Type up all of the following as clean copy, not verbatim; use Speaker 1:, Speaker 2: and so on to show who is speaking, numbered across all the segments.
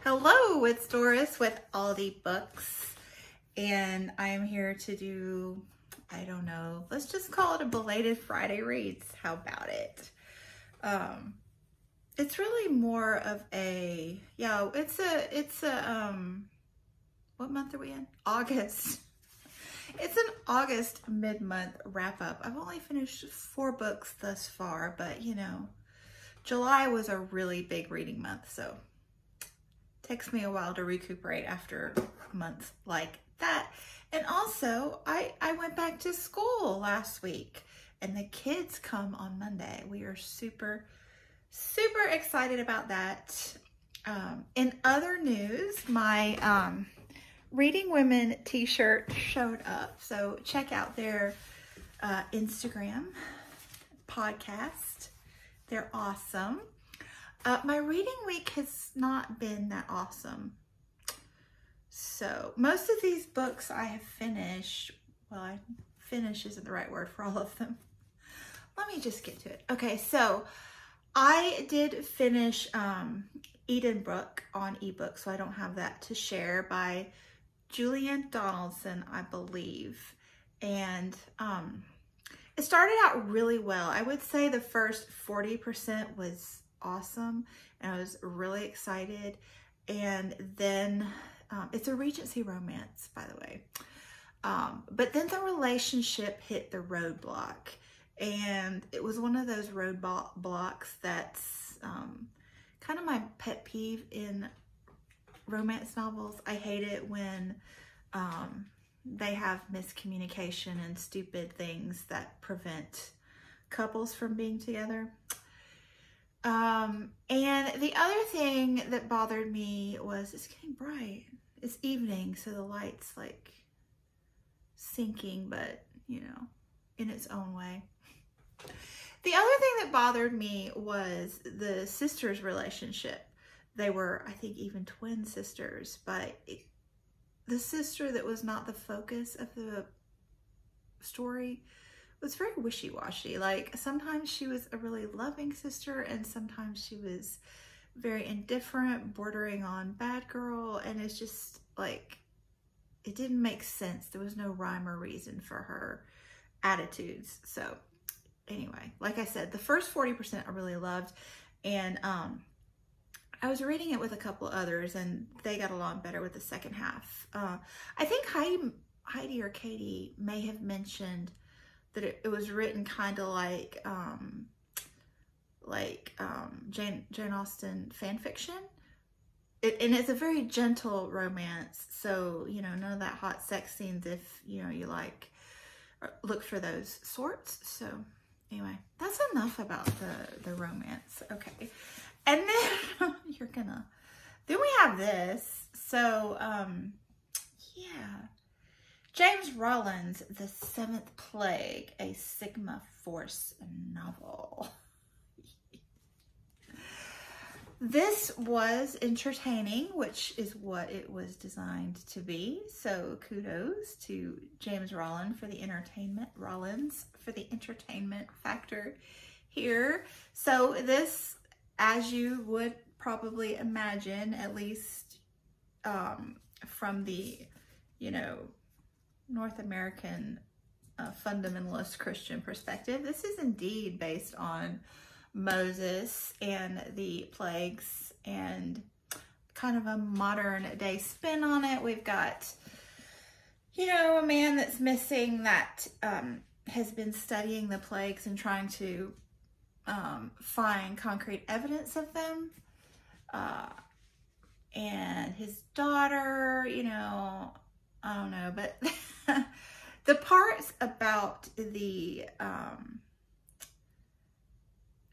Speaker 1: Hello, it's Doris with Aldi Books, and I am here to do, I don't know, let's just call it a belated Friday reads. How about it? It's really more of a, what month are we in? August. It's an August mid-month wrap-up. I've only finished 4 books thus far, but you know, July was a really big reading month, so takes me a while to recuperate after months like that. And also, I went back to school last week and the kids come on Monday. We are super excited about that. In other news, my Reading Women t-shirt showed up. So check out their Instagram podcast. They're awesome. My reading week has not been that awesome. So most of these books I have finished. Well, finish isn't the right word for all of them. Let me just get to it. Okay, so I did finish Eden Brook on ebook, so I don't have that to share, by Julian Donaldson, I believe. And it started out really well. I would say the first 40% was awesome and I was really excited, and then it's a Regency romance, by the way, but then the relationship hit the roadblock, and it was one of those roadblocks that's kind of my pet peeve in romance novels. I hate it when they have miscommunication and stupid things that prevent couples from being together. And the other thing that bothered me was it's getting bright. It's evening, so the light's like sinking, but you know, in its own way. The other thing that bothered me was the sisters' relationship. They were, I think, even twin sisters, but the sister that was not the focus of the story was very wishy-washy. Like, sometimes she was a really loving sister and sometimes she was very indifferent, bordering on bad girl, and it's just like, it didn't make sense. There was no rhyme or reason for her attitudes. So anyway, like I said, the first 40% I really loved, and I was reading it with a couple others and they got along better with the second half. I think Heidi or Katie may have mentioned that it was written kind of like Jane Austen fan fiction. And it's a very gentle romance, so you know, none of that hot sex scenes if you know you like look for those sorts. So anyway, that's enough about the romance. Okay, and then then we have this. So yeah. James Rollins' The Seventh Plague, a Sigma Force novel. This was entertaining, which is what it was designed to be. So kudos to James Rollins for the entertainment factor here. So this, as you would probably imagine, at least from the, you know, North American fundamentalist Christian perspective, this is indeed based on Moses and the plagues, and kind of a modern day spin on it. We've got, you know, a man that's missing that has been studying the plagues and trying to find concrete evidence of them, and his daughter, you know, I don't know, but the parts about the,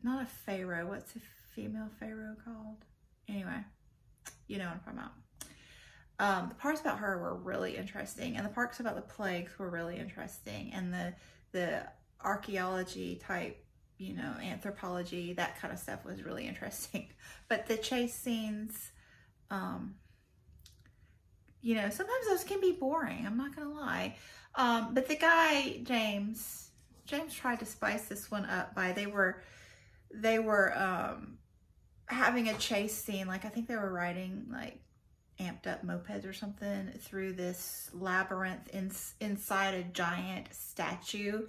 Speaker 1: not a pharaoh, what's a female pharaoh called? Anyway, you know what I'm talking about. The parts about her were really interesting, and the parts about the plagues were really interesting, and the archaeology type, you know, anthropology, that kind of stuff was really interesting. But the chase scenes, you know, sometimes those can be boring, I'm not gonna lie. But the guy, James tried to spice this one up by, they were having a chase scene. Like, I think they were riding like amped up mopeds or something through this labyrinth inside a giant statue.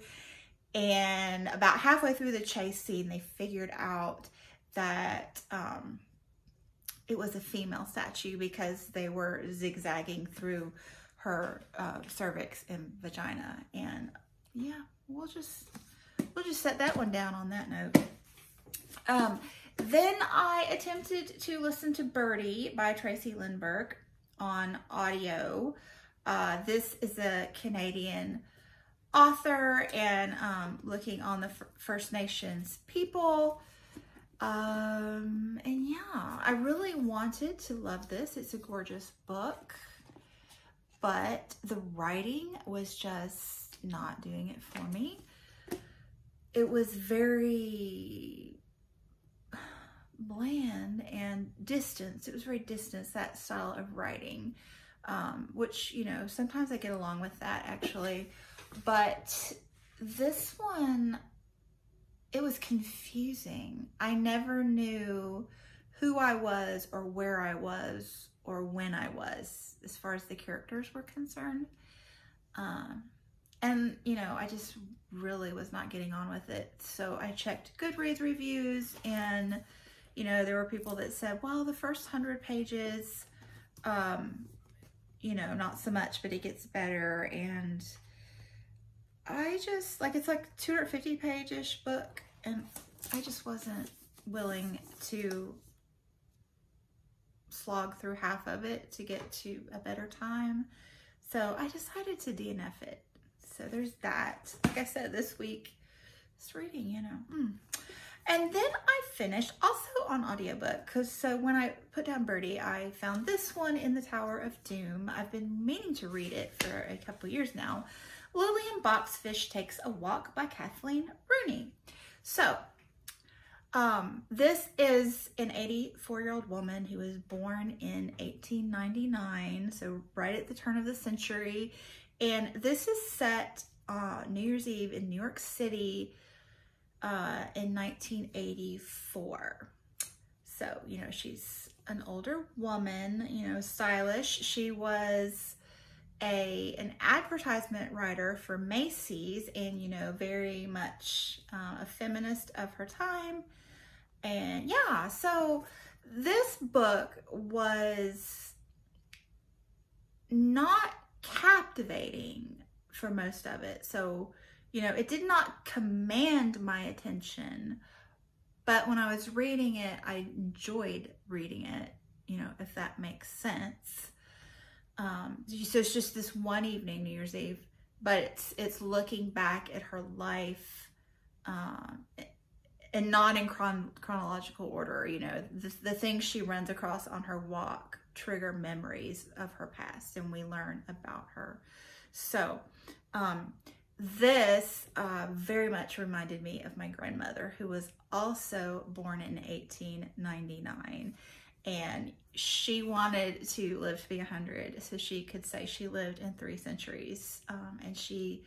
Speaker 1: And about halfway through the chase scene, they figured out that it was a female statue because they were zigzagging through her cervix and vagina. And yeah, we'll just set that one down on that note. Then I attempted to listen to Birdie by Tracy Lindbergh on audio. This is a Canadian author, and looking on the First Nations people. And yeah, I really wanted to love this. It's a gorgeous book, but the writing was just not doing it for me. It was very bland and distant. It was very distant, that style of writing, which, you know, sometimes I get along with that actually. But this one, it was confusing. I never knew who I was or where I was or when I was as far as the characters were concerned. And, you know, I just really was not getting on with it. So I checked Goodreads reviews, and, you know, there were people that said, well, the first 100 pages, you know, not so much, but it gets better. And I just, like, it's like 250 page-ish book, and I just wasn't willing to slog through half of it to get to a better time. So I decided to DNF it. So there's that. Like I said, this week, it's reading, you know. And then I finished also on audiobook, because so when I put down Birdie, I found this one in the Tower of Doom. I've been meaning to read it for a couple years now. Lillian Boxfish Takes a Walk by Kathleen Rooney. So this is an 84-year-old woman who was born in 1899, so right at the turn of the century. And this is set New Year's Eve in New York City in 1984. So, you know, she's an older woman, you know, stylish. She was an advertisement writer for Macy's, and, you know, very much a feminist of her time. And yeah, so this book was not captivating for most of it. So, you know, it did not command my attention, but when I was reading it, I enjoyed reading it, you know, if that makes sense. So it's just this one evening, New Year's Eve, but it's looking back at her life, and not in chronological order. You know, the things she runs across on her walk trigger memories of her past, and we learn about her. So this very much reminded me of my grandmother, who was also born in 1899, and she wanted to live to be 100 so she could say she lived in 3 centuries, and she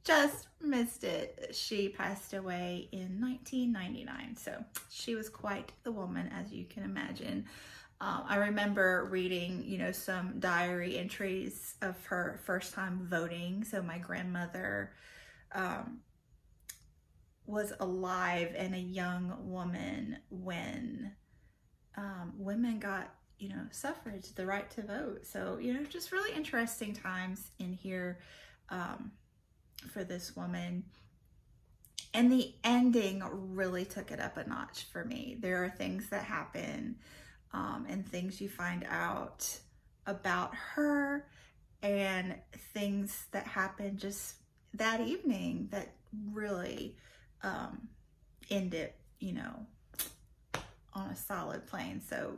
Speaker 1: just missed it. She passed away in 1999, so she was quite the woman, as you can imagine. I remember reading, you know, some diary entries of her first time voting. So my grandmother was alive and a young woman when women got, you know, suffrage, the right to vote. So, you know, just really interesting times in here for this woman. And the ending really took it up a notch for me. There are things that happen and things you find out about her, and things that happen just that evening that really end it, you know, on a solid plane. So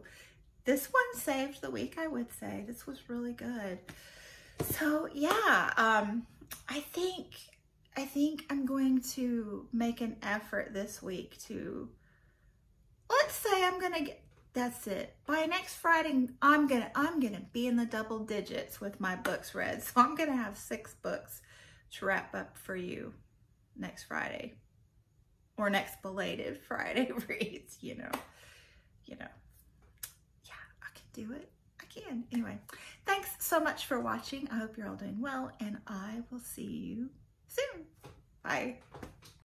Speaker 1: this one saved the week, I would say. This was really good. So yeah, I think I'm going to make an effort this week to, let's say I'm gonna get, that's it, by next Friday I'm gonna be in the double digits with my books read. So I'm gonna have 6 books to wrap up for you next Friday, or next belated Friday reads, you know. you know, yeah, I can do it. I can. Anyway, thanks so much for watching. I hope you're all doing well, and I will see you soon. Bye.